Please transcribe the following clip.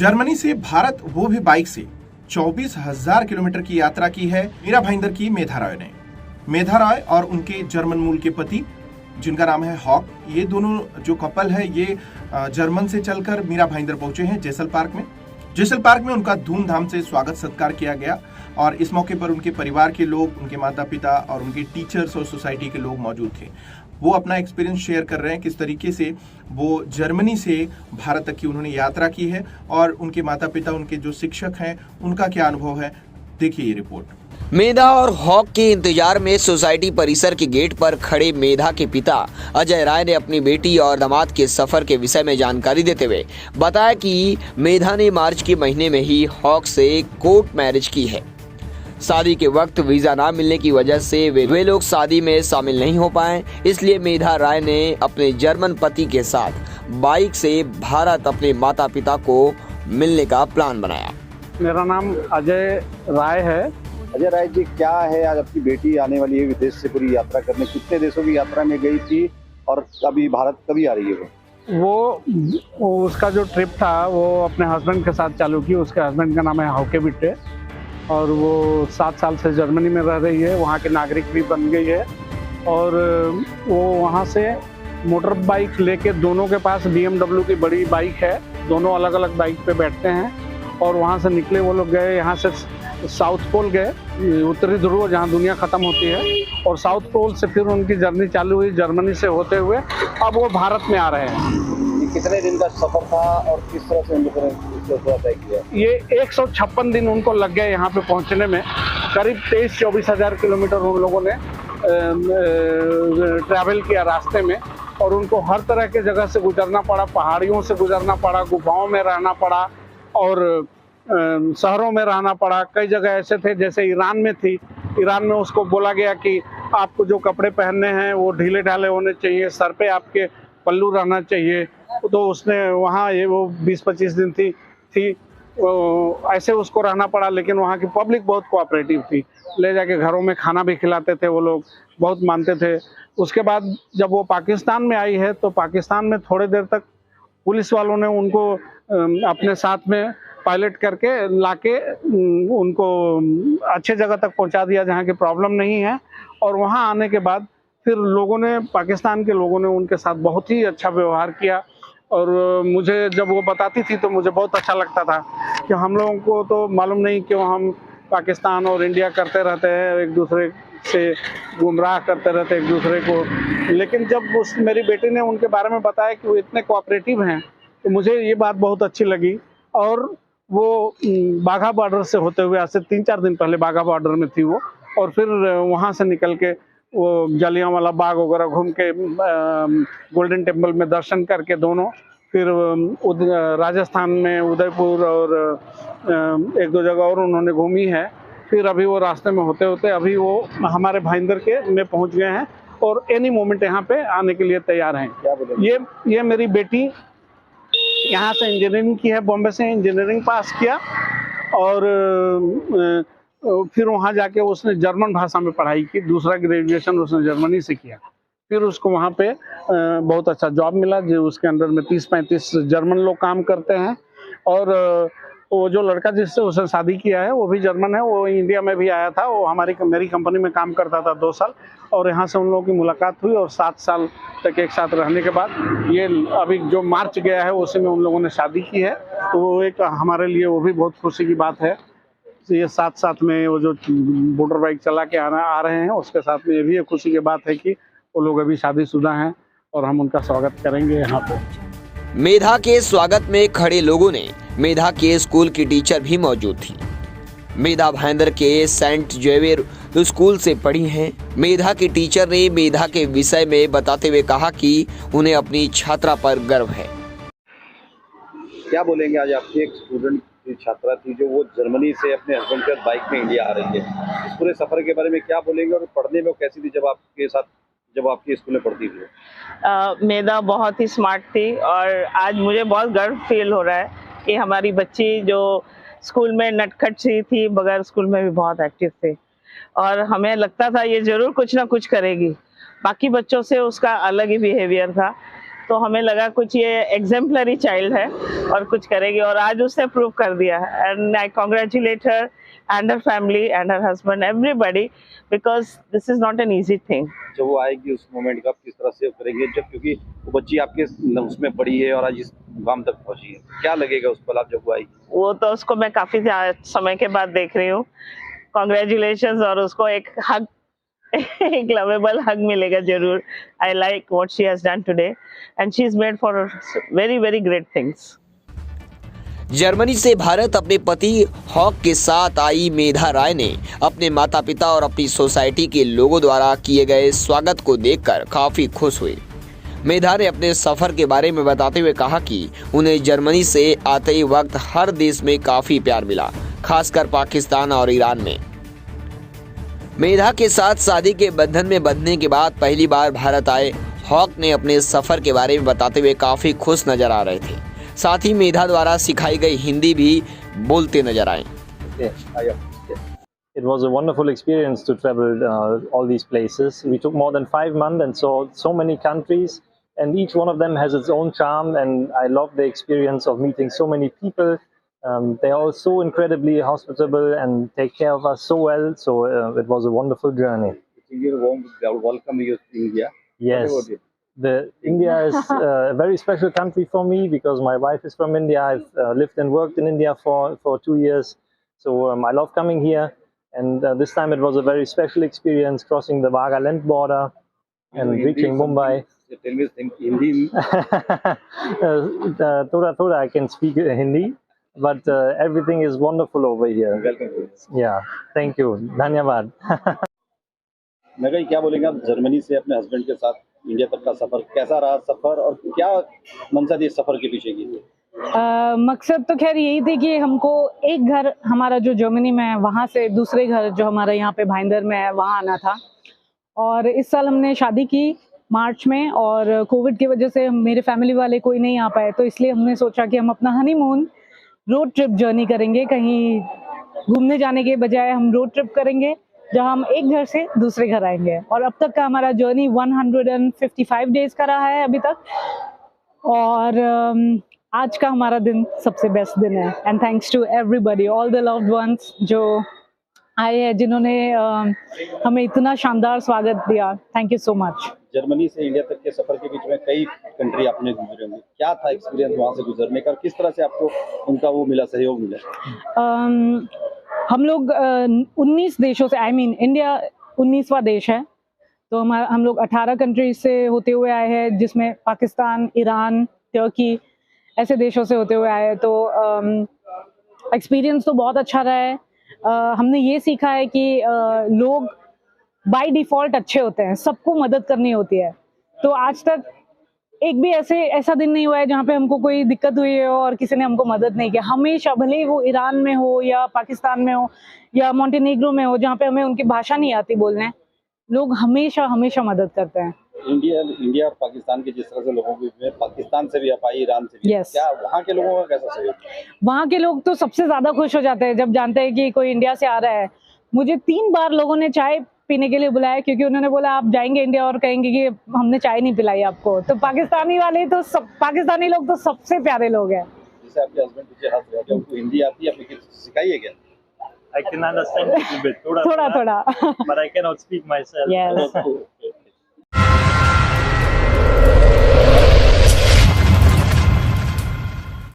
Germany से भारत, वो भी बाइक से 24,000 किलोमीटर की यात्रा की है मीरा भाईंदर की मेधा रॉय ने। मेधा रॉय और उनके जर्मन मूल के पति, जिनका नाम है हॉक, ये दोनों जो कपल है ये जर्मन से चलकर मीरा भाईंदर पहुंचे हैं जेसल पार्क में। जेसल पार्क में उनका धूमधाम से स्वागत सत्कार किया गया और इस मौके पर उनके परिवार के लोग, उनके माता पिता और उनके टीचर्स और सोसाइटी के लोग मौजूद थे। वो अपना एक्सपीरियंस शेयर कर रहे हैं किस तरीके से वो जर्मनी से भारत तक की उन्होंने यात्रा की है और उनके माता पिता, उनके जो शिक्षक हैं, उनका क्या अनुभव है। देखिए ये रिपोर्ट। मेधा और हॉक के इंतजार में सोसाइटी परिसर के गेट पर खड़े मेधा के पिता अजय राय ने अपनी बेटी और दामाद के सफर के विषय में जानकारी देते हुए बताया कि मेधा ने मार्च के महीने में ही हॉक से कोर्ट मैरिज की है। शादी के वक्त वीजा ना मिलने की वजह से वे लोग शादी में शामिल नहीं हो पाए, इसलिए मेधा राय ने अपने जर्मन पति के साथ बाइक से भारत अपने माता पिता को मिलने का प्लान बनाया। मेरा नाम अजय राय है। अजय राय जी, क्या है आज आपकी बेटी आने वाली है विदेश से पूरी यात्रा करने? कितने देशों की यात्रा में गई थी और अभी भारत कभी आ रही है वो उसका जो ट्रिप था वो अपने हस्बैंड के साथ चालू की। उसके हस्बैंड का नाम है हॉके बिट्टे और वो 7 साल से जर्मनी में रह रही है, वहाँ की नागरिक भी बन गई है। और वो वहाँ से मोटर बाइक लेके, दोनों के पास BMW की बड़ी बाइक है, दोनों अलग अलग बाइक पे बैठते हैं और वहाँ से निकले। वो लोग गए यहाँ से साउथ पोल गए, उत्तरी ध्रुव जहाँ दुनिया ख़त्म होती है, और साउथ पोल से फिर उनकी जर्नी चालू हुई जर्मनी से होते हुए। अब वो भारत में आ रहे हैं। कितने दिन का सफर था और किस तरह से उन लोगों ने तय किया? ये 156 दिन उनको लग गए यहाँ पे पहुँचने में। करीब 23-24 हज़ार किलोमीटर उन लोगों ने ट्रैवल किया रास्ते में, और उनको हर तरह के जगह से गुजरना पड़ा, पहाड़ियों से गुजरना पड़ा, गुफाओं में रहना पड़ा और शहरों में रहना पड़ा। कई जगह ऐसे थे, जैसे ईरान में थी, ईरान में उसको बोला गया कि आपको जो कपड़े पहनने हैं वो ढीले ढाले होने चाहिए, सर पे आपके पल्लू रहना चाहिए। तो उसने वहाँ ये वो 20-25 दिन थी ऐसे उसको रहना पड़ा। लेकिन वहाँ की पब्लिक बहुत कोऑपरेटिव थी, ले जाके घरों में खाना भी खिलाते थे, वो लोग बहुत मानते थे। उसके बाद जब वो पाकिस्तान में आई है तो पाकिस्तान में थोड़ी देर तक पुलिस वालों ने उनको अपने साथ में पायलट करके लाके उनको अच्छे जगह तक पहुंचा दिया जहां की प्रॉब्लम नहीं है। और वहां आने के बाद फिर लोगों ने, पाकिस्तान के लोगों ने उनके साथ बहुत ही अच्छा व्यवहार किया। और मुझे जब वो बताती थी तो मुझे बहुत अच्छा लगता था कि हम लोगों को तो मालूम नहीं क्यों हम पाकिस्तान और इंडिया करते रहते हैं, एक दूसरे से गुमराह करते रहते एक दूसरे को। लेकिन जब मेरी बेटी ने उनके बारे में बताया कि वो इतने कोऑपरेटिव हैं तो मुझे ये बात बहुत अच्छी लगी। और वो बाघा बॉर्डर से होते हुए, आज से 3-4 दिन पहले बाघा बॉर्डर में थी वो, और फिर वहाँ से निकल के वो जलियांवाला बाग वगैरह घूम के गोल्डन टेम्पल में दर्शन करके दोनों फिर राजस्थान में उदयपुर और 1-2 जगह और उन्होंने घूमी है। फिर अभी वो रास्ते में होते होते अभी वो हमारे भाईंदर के में पहुँच गए हैं और एनी मोमेंट यहाँ पे आने के लिए तैयार हैं। ये मेरी बेटी यहाँ से इंजीनियरिंग की है, बॉम्बे से इंजीनियरिंग पास किया और फिर वहाँ जाके उसने जर्मन भाषा में पढ़ाई की। दूसरा ग्रेजुएशन उसने जर्मनी से किया। फिर उसको वहाँ पे बहुत अच्छा जॉब मिला, जो उसके अंडर में 30-35 जर्मन लोग काम करते हैं। और वो जो लड़का जिससे उसने शादी किया है वो भी जर्मन है, वो इंडिया में भी आया था, वो मेरी कंपनी में काम करता था 2 साल, और यहाँ से उन लोगों की मुलाकात हुई और 7 साल तक एक साथ रहने के बाद ये अभी जो मार्च गया है उसी में उन लोगों ने शादी की है। तो वो एक हमारे लिए वो भी बहुत खुशी की बात है। ये साथ में वो जो मोटर बाइक चला के आ रहे हैं, उसके साथ में ये भी एक खुशी की बात है कि वो लोग अभी शादीशुदा हैं और हम उनका स्वागत करेंगे यहाँ पे। मेधा के स्वागत में खड़े लोगों ने मेधा के स्कूल की टीचर भी मौजूद थी। मेधा भाईंदर के सेंट जेवियर स्कूल से पढ़ी हैं। मेधा की टीचर ने मेधा के विषय में बताते हुए कहा कि उन्हें अपनी छात्रा पर गर्व है। क्या बोलेंगे, आज आपकी एक स्टूडेंट की छात्रा थी जो वो जर्मनी से अपने हस्बैंड के साथ बाइक में इंडिया आ रही है, इस पूरे सफर के बारे में क्या बोलेंगे और पढ़ने में वो कैसी थी जब आपके स्कूल में पढ़ती थी? मेधा बहुत ही स्मार्ट थी और आज मुझे बहुत गर्व फील हो रहा है कि हमारी बच्ची जो स्कूल में नटखट सी थी, बगैर स्कूल में भी बहुत एक्टिव थी और हमें लगता था ये जरूर कुछ ना कुछ करेगी। बाकी बच्चों से उसका अलग ही बिहेवियर था। तो हमें लगा कुछ ये एग्जाम्पलरी चाइल्ड है और कुछ करेगी, और आज उसने प्रूव कर दिया। And I congratulate her and her family and her husband, everybody, because this is not an easy thing. जब वो आएगी उस मोमेंट का आप किस तरह से करेंगे, जब क्योंकि वो बच्ची आपके उसमें पड़ी है और आज इस मुकाम तक पहुंची है, क्या लगेगा उस पल आप जब वो आएगी? वो तो उसको मैं काफी समय के बाद देख रही हूँ। कॉन्ग्रेचुलेशन, और उसको एक हग एक लवेबल हग मिलेगा जरूर। I like what she has done today and she is made for very very great things. Germany से भारत अपने पति हॉक के साथ आई मेधा राय ने अपने माता पिता और अपनी सोसाइटी के लोगों द्वारा किए गए स्वागत को देखकर काफी खुश हुई। मेधा ने अपने सफर के बारे में बताते हुए कहा कि उन्हें जर्मनी से आते वक्त हर देश में काफी प्यार मिला, खासकर पाकिस्तान और ईरान में। मेधा के साथ शादी के बंधन में बंधने के बाद पहली बार भारत आए हॉक ने अपने सफर के बारे में बताते हुए काफी खुश नजर आ रहे थे। साथ ही मेधा द्वारा सिखाई गई हिंदी भी बोलते नजर आए। It was a wonderful experience to travel all these places. We took more than 5 months and saw so many countries, and each one of them has its own charm, and I loved the experience of meeting so many people. They are all so incredibly hospitable and take care of us so well, so it was a wonderful journey. Welcome you to India. Yes, India is a very special country for me because my wife is from India. I've lived and worked in India for 2 years, so I love coming here. And this time it was a very special experience crossing the Nagaland border and reaching Mumbai. Tell me Hindi. Thoda I can speak Hindi, but everything is wonderful over here. Welcome. Yeah, thank you. Dhanyavad. मैं क्या बोलेंगे आप Germany से अपने husband के साथ India तक का सफर कैसा रहा सफर, और क्या मंशा थी इस सफर के पीछे की? मकसद तो खैर यही थी कि हमको एक घर हमारा जो जर्मनी में है वहाँ से दूसरे घर जो हमारा यहाँ पे भाईंदर में है वहाँ आना था। और इस साल हमने शादी की मार्च में, और कोविड की वजह से मेरे फैमिली वाले कोई नहीं आ पाए, तो इसलिए हमने सोचा कि हम अपना हनीमून रोड ट्रिप जर्नी करेंगे। कहीं घूमने जाने के बजाय हम रोड ट्रिप करेंगे जहाँ हम एक घर से दूसरे घर आएंगे। और अब तक का हमारा जर्नी 155 डेज का रहा है अभी तक, और आज का हमारा दिन सबसे बेस्ट दिन है। And thanks to everybody, all the loved ones जो आए हैं, जिन्होंने हमें इतना शानदार स्वागत दिया। Thank you so much. Germany से इंडिया तक के सफर के बीच में कई कंट्री आपने गुजरे होंगे, क्या था एक्सपीरियंस वहाँ से गुजरने का, किस तरह से आपको उनका वो मिला, सहयोग मिला? हम लोग 19 देशों से, इंडिया 19वां देश है, तो हम लोग 18 कंट्रीज से होते हुए आए हैं, जिसमें पाकिस्तान, ईरान, तुर्की ऐसे देशों से होते हुए आए हैं। तो एक्सपीरियंस तो बहुत अच्छा रहा है। हमने ये सीखा है कि लोग बाय डिफॉल्ट अच्छे होते हैं, सबको मदद करनी होती है। तो आज तक एक भी ऐसा दिन नहीं हुआ है जहाँ पे हमको कोई दिक्कत हुई है और किसी ने हमको मदद नहीं किया। हमेशा, भले ही वो ईरान में हो या पाकिस्तान में हो या मॉन्टेनेग्रो में हो, जहाँ पे हमें उनकी भाषा नहीं आती बोलने, लोग हमेशा हमेशा मदद करते हैं। इंडिया और पाकिस्तान के जिस तरह से लोगों के, पाकिस्तान से भी आप आई, ईरान से भी, yes. क्या वहाँ के लोगों का कैसा सहयोग? वहाँ के लोग तो सबसे ज्यादा खुश हो जाते हैं जब जानते हैं कि कोई इंडिया से आ रहा है। मुझे 3 बार लोगों ने चाय पीने के लिए बुलाया, क्योंकि उन्होंने बोला आप जाएंगे इंडिया और कहेंगे कि हमने चाय नहीं पिलाई आपको। तो पाकिस्तानी पाकिस्तानी लोग तो सबसे प्यारे लोग हैं। जैसे आपके हस्बैंड पीछे हंस रहे हैं, उनको हिंदी आती है, आपने सिखाई है क्या? I can understand a little bit, थोड़ा, but I cannot speak myself. Yes.